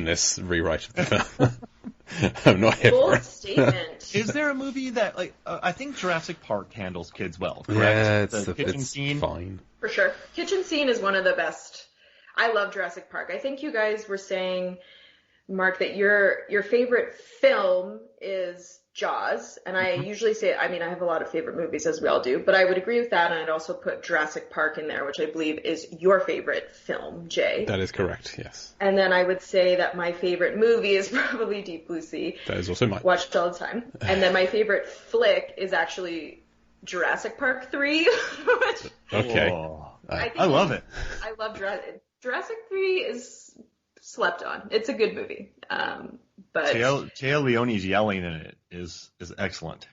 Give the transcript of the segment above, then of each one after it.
this rewrite of the film. I'm not here for Bold it. statement. Is there a movie that, like, I think Jurassic Park handles kids well, correct? Yeah, the kitchen it's scene. fine. For sure. Kitchen scene is one of the best. I love Jurassic Park. I think you guys were saying, Mark, that your favorite film is Jaws, and I usually say, I mean, I have a lot of favorite movies, as we all do, but I would agree with that, and I'd also put Jurassic Park in there, which I believe is your favorite film, Jay. That is correct, yes. And then I would say that my favorite movie is probably Deep Blue Sea. That is also mine. Watched all the time. And then my favorite flick is actually Jurassic Park 3. Which Okay. Oh, think I love it. I love Jurassic 3 is slept on. It's a good movie. But Taya Leone's yelling in it is excellent.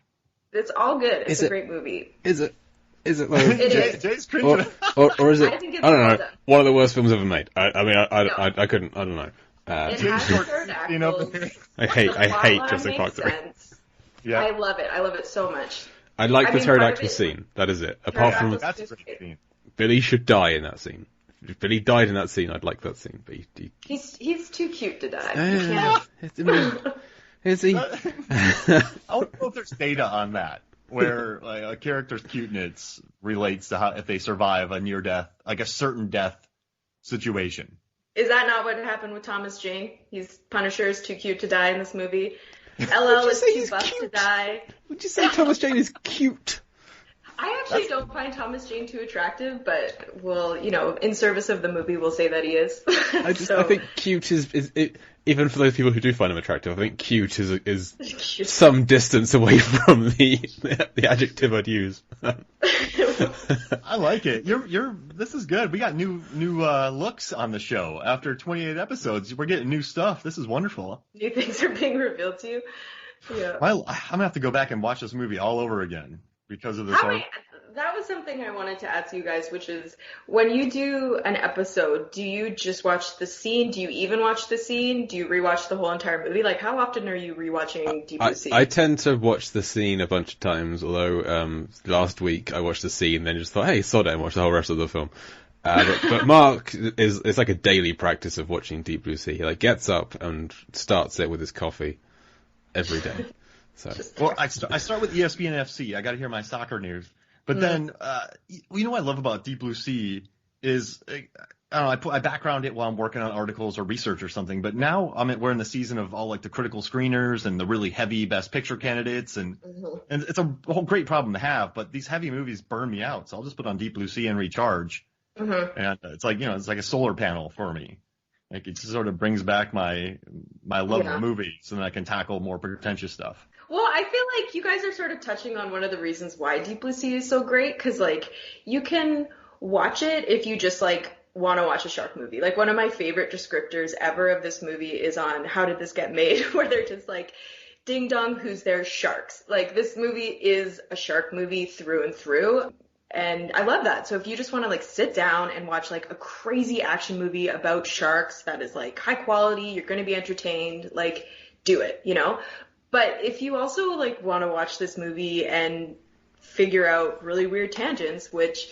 it's all good. It's Is a it- great movie. Is it though? It is. Jay's cringing. Or is it? I think it's I don't well know. done. One of the worst films ever made. I mean, No. I couldn't. I don't know. It James has Short, third act. you know, I hate Plotline Jurassic Park makes 3. sense. Yeah, I love it. I love it so much. I like I the mean, part of pterodactyl it- scene. That is it. Apart from Pterodactyl- that's a great scene. Billy should die in that scene. If Billy died in that scene, I'd like that scene. But He's too cute to die. You can't. Is he? I want to know if there's data on that, where like, a character's cuteness relates to how if they survive a near death, like a certain death situation. Is that not what happened with Thomas Jane? Punisher is too cute to die in this movie. LL is say too he's buff to cute? die. Would you say Thomas Jane is cute? I actually don't find Thomas Jane too attractive, but in service of the movie, we'll say that he is. I think cute is it, even for those people who do find him attractive. I think cute is Cute. some distance away from the adjective I'd use. I like it. This is good. We got new looks on the show after 28 episodes. We're getting new stuff. This is wonderful. New things are being revealed to you. Yeah. I'm gonna have to go back and watch this movie all over again because of this. That was something I wanted to ask you guys, which is when you do an episode, do you just watch the scene? Do you even watch the scene? Do you rewatch the whole entire movie? Like, how often are you rewatching Deep Blue Sea? I tend to watch the scene a bunch of times, although last week I watched the scene and then just thought, hey, sod it, and watch the whole rest of the film. But Mark it's like a daily practice of watching Deep Blue Sea. He like gets up and starts it with his coffee every day. So Well, I start with ESPN FC. I got to hear my soccer news. But then, what I love about Deep Blue Sea is, I don't know, I background it while I'm working on articles or research or something. But now we're in the season of all like the critical screeners and the really heavy Best Picture candidates, and it's a whole great problem to have. But these heavy movies burn me out, so I'll just put on Deep Blue Sea and recharge. And it's like it's like a solar panel for me. Like it just sort of brings back my love of movies, and then I can tackle more pretentious stuff. Well, I feel like you guys are sort of touching on one of the reasons why Deep Blue Sea is so great, because, like, you can watch it if you just, like, want to watch a shark movie. Like, one of my favorite descriptors ever of this movie is on How Did This Get Made, where they're just like, ding dong, who's there? Sharks. Like, this movie is a shark movie through and through. And I love that. So if you just want to like sit down and watch like a crazy action movie about sharks that is like high quality, you're going to be entertained, like do it, But if you also like want to watch this movie and figure out really weird tangents, which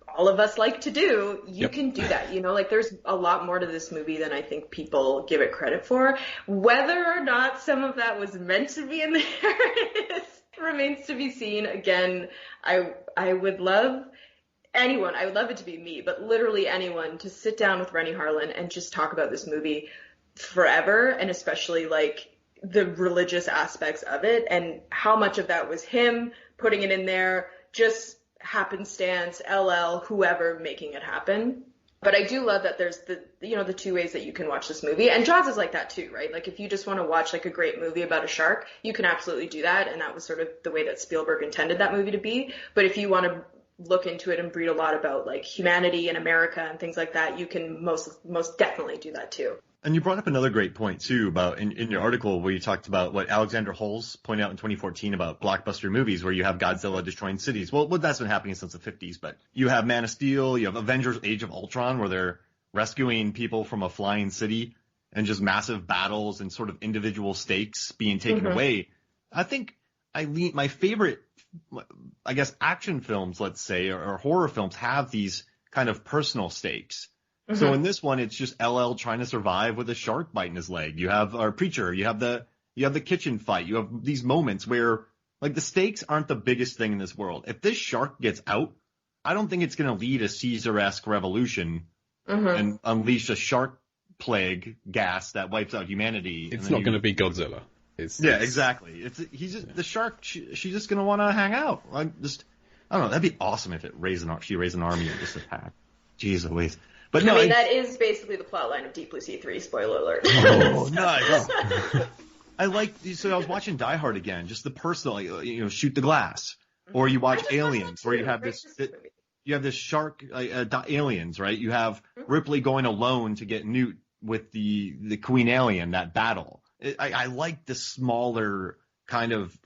all of us like to do, you can do that. Like there's a lot more to this movie than I think people give it credit for. Whether or not some of that was meant to be in there remains to be seen. Again, I would love anyone, I would love it to be me, but literally anyone to sit down with Rennie Harlan and just talk about this movie forever, and especially like the religious aspects of it and how much of that was him putting it in there, just happenstance, LL, whoever making it happen. But I do love that there's the two ways that you can watch this movie. And Jaws is like that too, right? Like if you just want to watch like a great movie about a shark, you can absolutely do that. And that was sort of the way that Spielberg intended that movie to be. But if you want to look into it and read a lot about like humanity and America and things like that, you can most definitely do that too. And you brought up another great point, too, about in your article where you talked about what Alexander Hulse pointed out in 2014 about blockbuster movies where you have Godzilla destroying cities. Well, that's been happening since the 50s, but you have Man of Steel, you have Avengers Age of Ultron where they're rescuing people from a flying city and just massive battles and sort of individual stakes being taken away. I think my favorite, I guess, action films, let's say, or horror films have these kind of personal stakes. So in this one, it's just LL trying to survive with a shark biting his leg. You have our preacher. You have the kitchen fight. You have these moments where like the stakes aren't the biggest thing in this world. If this shark gets out, I don't think it's going to lead a Caesar-esque revolution and unleash a shark plague gas that wipes out humanity. It's not going to be Godzilla. Exactly. The shark. She's just going to want to hang out. I don't know. That'd be awesome if she raised an army and just attacked. Jeez Louise. But no, that is basically the plotline of Deep Blue Sea 3. Spoiler alert. Oh, nice. I was watching Die Hard again, just the personal, shoot the glass, or you watch Aliens, where you have this shark, Aliens, right? You have Ripley going alone to get Newt with the Queen Alien, that battle. I like the smaller kind of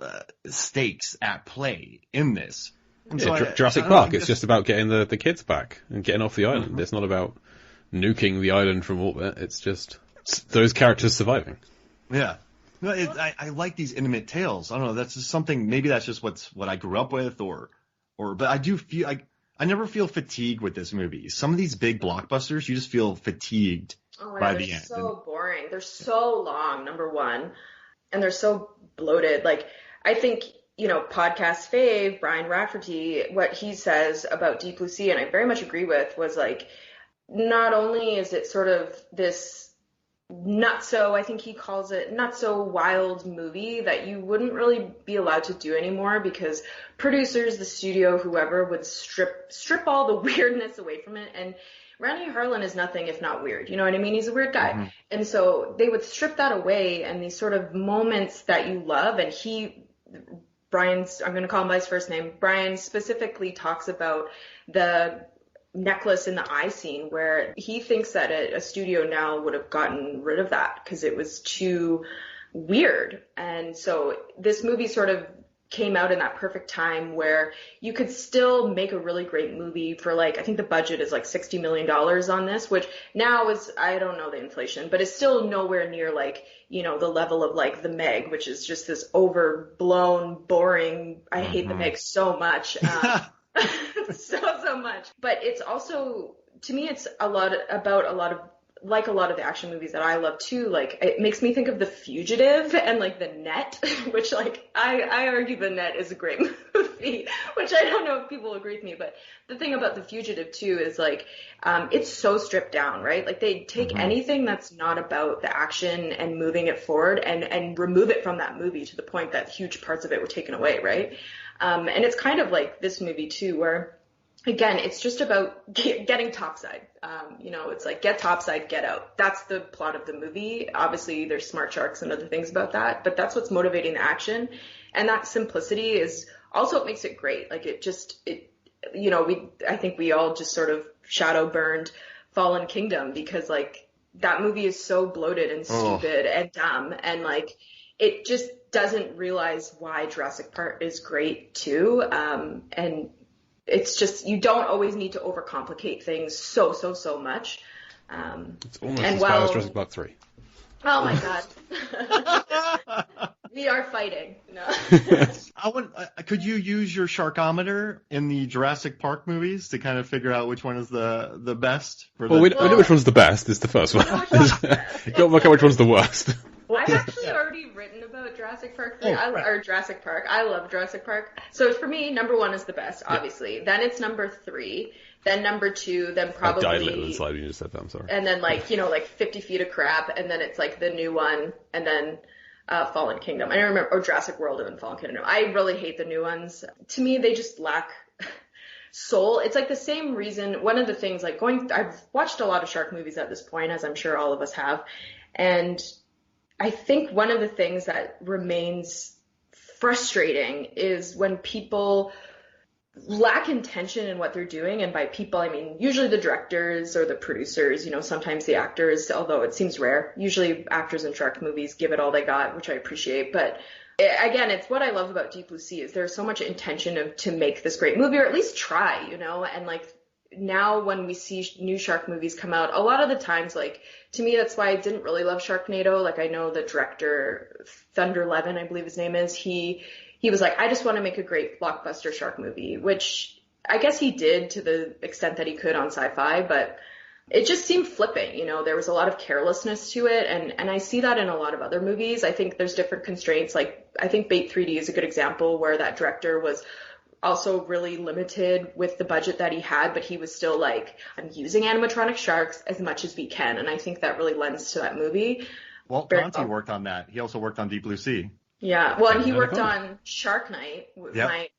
stakes at play in this. Jurassic Park, it's just about getting the kids back and getting off the island. It's not about nuking the island from orbit. It's just those characters surviving. Yeah. No, I like these intimate tales. I don't know. That's just something. Maybe that's just what I grew up with, but I do feel I never feel fatigued with this movie. Some of these big blockbusters, you just feel fatigued by the end. They're so boring. They're so long. Number one, and they're so bloated. Like I think. Podcast fave, Brian Rafferty, what he says about Deep Blue Sea, and I very much agree with, was like, not only is it sort of this I think he calls it not so wild movie that you wouldn't really be allowed to do anymore because producers, the studio, whoever would strip all the weirdness away from it. And Randy Harlan is nothing if not weird. You know what I mean? He's a weird guy. And so they would strip that away and these sort of moments that you love. And I'm going to call him by his first name. Brian specifically talks about the necklace in the eye scene where he thinks that a studio now would have gotten rid of that because it was too weird. And so this movie sort of came out in that perfect time where you could still make a really great movie for I think the budget is like $60 million on this, which now is, I don't know the inflation, but it's still nowhere near the level of The Meg, which is just this overblown, boring, I hate The Meg so much. So much. But it's also, to me, it's a lot of the action movies that I love too. It makes me think of The Fugitive and The Net, which I argue The Net is a great movie, which I don't know if people agree with me. But the thing about The Fugitive too is it's so stripped down, right? They take anything that's not about the action and moving it forward and remove it from that movie to the point that huge parts of it were taken away, right? And it's kind of like this movie too, where again, it's just about getting topside. It's get topside, get out. That's the plot of the movie. Obviously, there's smart sharks and other things about that, but that's what's motivating the action. And that simplicity is also what makes it great. I think we all just sort of shadow burned Fallen Kingdom because that movie is so bloated and stupid and dumb. And it just doesn't realize why Jurassic Park is great too. And it's just, you don't always need to overcomplicate things so much. It's almost as bad as Jurassic Park 3. Oh my god. We are fighting. No. Could you use your sharkometer in the Jurassic Park movies to kind of figure out which one is the best? We know which one's the best. It's the first one. You got to work out which one's the worst. I've actually already written about Jurassic Park 3, or Jurassic Park. I love Jurassic Park. So for me, number 1 is the best, obviously. Yeah. Then it's number 3. Then number 2. Then probably. I died a little inside when you just said that. I'm sorry. And then 50 Feet of Crap. And then it's the new one. And then Fallen Kingdom. I don't remember, or Jurassic World and then Fallen Kingdom. I really hate the new ones. To me, they just lack soul. It's the same reason. One of the things I've watched a lot of shark movies at this point, as I'm sure all of us have, and I think one of the things that remains frustrating is when people lack intention in what they're doing. And by people, I mean usually the directors or the producers, sometimes the actors, although it seems rare. Usually actors in shark movies give it all they got, which I appreciate. But again, it's what I love about Deep Blue Sea is there's so much intention to make this great movie, or at least try, and now when we see new shark movies come out, a lot of the times, to me, that's why I didn't really love Sharknado. I know the director, Thunder Levin, I believe his name is, he was I just want to make a great blockbuster shark movie, which I guess he did to the extent that he could on sci-fi, but it just seemed flippant, you know, there was a lot of carelessness to it, and I see that in a lot of other movies. I think there's different constraints, like I think Bait 3D is a good example where that director was also really limited with the budget that he had, but he was still like, I'm using animatronic sharks as much as we can, and I think that really lends to that movie. Well, Conti worked on that. He also worked on Deep Blue Sea. Yeah, well, and he worked on Shark Night. Yep.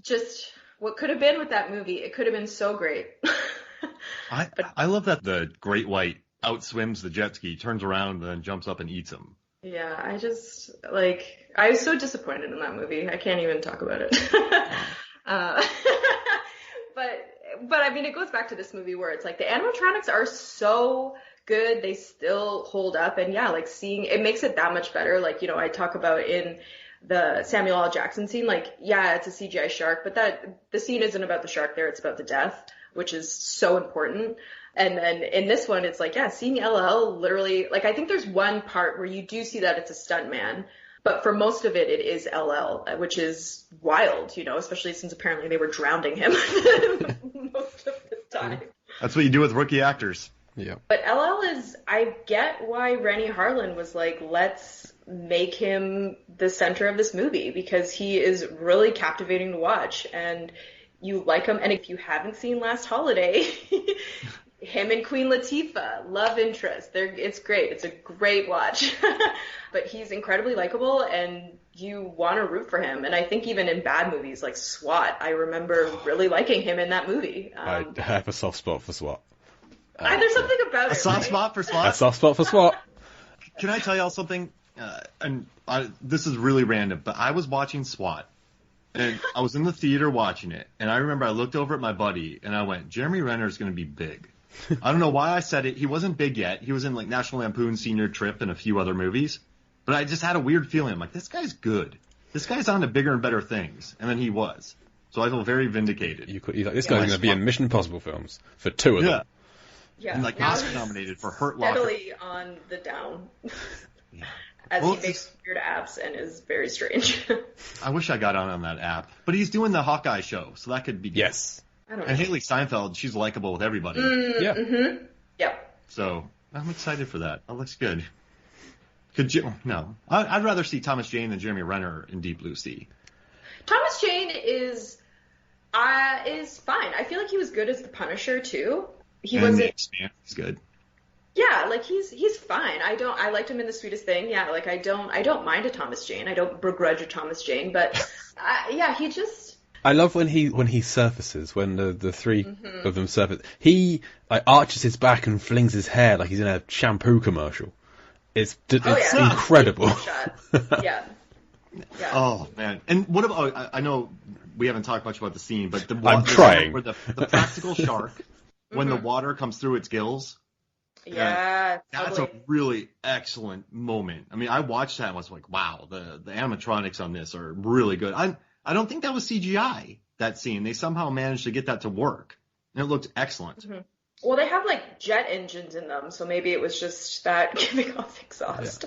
Just what could have been with that movie, it could have been so great. I love that the great white outswims the jet ski, turns around, and then jumps up and eats him. Yeah, I was so disappointed in that movie. I can't even talk about it. But I mean, it goes back to this movie where it's like the animatronics are so good, they still hold up, and yeah, like seeing it makes it that much better. Like, you know, I talk about in the Samuel L. Jackson scene, like, yeah, it's a CGI shark, but the scene isn't about the shark there, it's about the death, which is so important. And then in this one, it's like, yeah, seeing LL literally, like, I think there's one part where you do see that it's a stuntman, but for most of it, it is LL, which is wild, you know, especially since apparently they were drowning him most of the time. That's what you do with rookie actors. Yeah. But LL I get why Rennie Harlan was like, let's make him the center of this movie, because he is really captivating to watch, and you like him. And if you haven't seen Last Holiday, him and Queen Latifah, love interest. It's great. It's a great watch. But he's incredibly likable, and you want to root for him. And I think even in bad movies like S.W.A.T, I remember really liking him in that movie. I have a soft spot for S.W.A.T. There's something about it. A soft spot for S.W.A.T? A soft spot for S.W.A.T. Can I tell y'all something? This is really random, but I was watching S.W.A.T, and I was in the theater watching it, and I remember I looked over at my buddy, and I went, Jeremy Renner is going to be big. I don't know why I said it. He wasn't big yet. He was in like National Lampoon Senior Trip and a few other movies, but I just had a weird feeling. I'm like, this guy's good. This guy's on to bigger and better things, and then he was. So I feel very vindicated. You're like, this guy's going to be in Mission Impossible films for 2 of them. Yeah, and like Oscar nominated for Hurt Locker. Steadily on the down. As he makes weird apps and is very strange. I wish I got on that app. But he's doing the Hawkeye show, so that could be good. Yes. I don't know. And Haley Steinfeld, she's likable with everybody. Yeah. Mm-hmm. Yep. So I'm excited for that. That looks good. No. I'd rather see Thomas Jane than Jeremy Renner in Deep Blue Sea. Thomas Jane is fine. I feel like he was good as the Punisher too. He wasn't. He's good. Yeah, like he's fine. I liked him in The Sweetest Thing. Yeah, like I don't mind a Thomas Jane. I don't begrudge a Thomas Jane, but yeah, he just. I love when he surfaces, when the three of them surface. He like arches his back and flings his hair like he's in a shampoo commercial. It's incredible. Yeah. Yeah. Oh man! And what about? I know we haven't talked much about the scene, but I'm trying. Where the practical shark, when the water comes through its gills. Yeah, that's a really excellent moment. I mean, I watched that and was like, wow, the animatronics on this are really good. I don't think that was CGI, that scene. They somehow managed to get that to work, and it looked excellent. Mm-hmm. Well, they have like jet engines in them, so maybe it was just that giving off exhaust.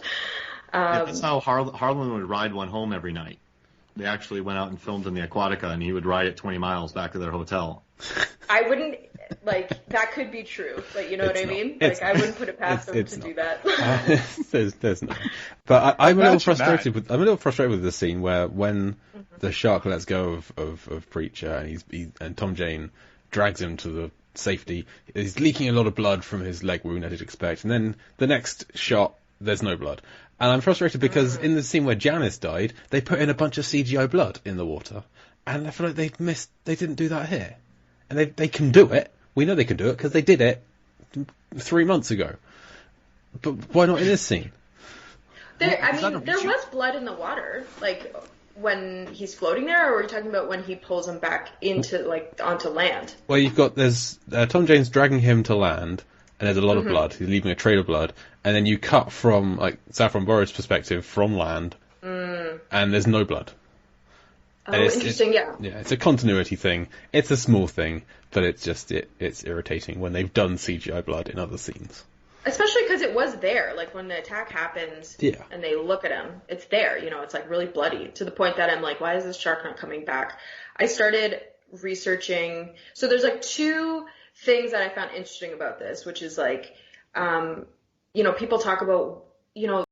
Yeah. That's how Harlan would ride one home every night. They actually went out and filmed in the Aquatica, and he would ride it 20 miles back to their hotel. I wouldn't, like, that could be true, but you know what I mean? Like, I wouldn't put it past them to do that. There's no. But I'm a little frustrated with the scene where when the shark lets go of Preacher and Tom Jane drags him to the safety. He's leaking a lot of blood from his leg wound, as you'd expect, and then the next shot, there's no blood. And I'm frustrated because in the scene where Janice died, they put in a bunch of CGI blood in the water, and I feel like they didn't do that here. And they can do it. We know they can do it because they did it 3 months ago. But why not in this scene? There was blood in the water, like when he's floating there, or are you talking about when he pulls him back onto land? Well, there's Tom Jane's dragging him to land, and there's a lot of blood. He's leaving a trail of blood, and then you cut from like Saffron Burrows' perspective from land, and there's no blood. Oh, interesting, yeah. Yeah, it's a continuity thing. It's a small thing, but it's irritating when they've done CGI blood in other scenes. Especially because it was there, like when the attack happens and they look at him, it's there, it's like really bloody, to the point that I'm like, why is this shark not coming back? I started researching, so there's like 2 things that I found interesting about this, which is like, you know, people talk about, you know,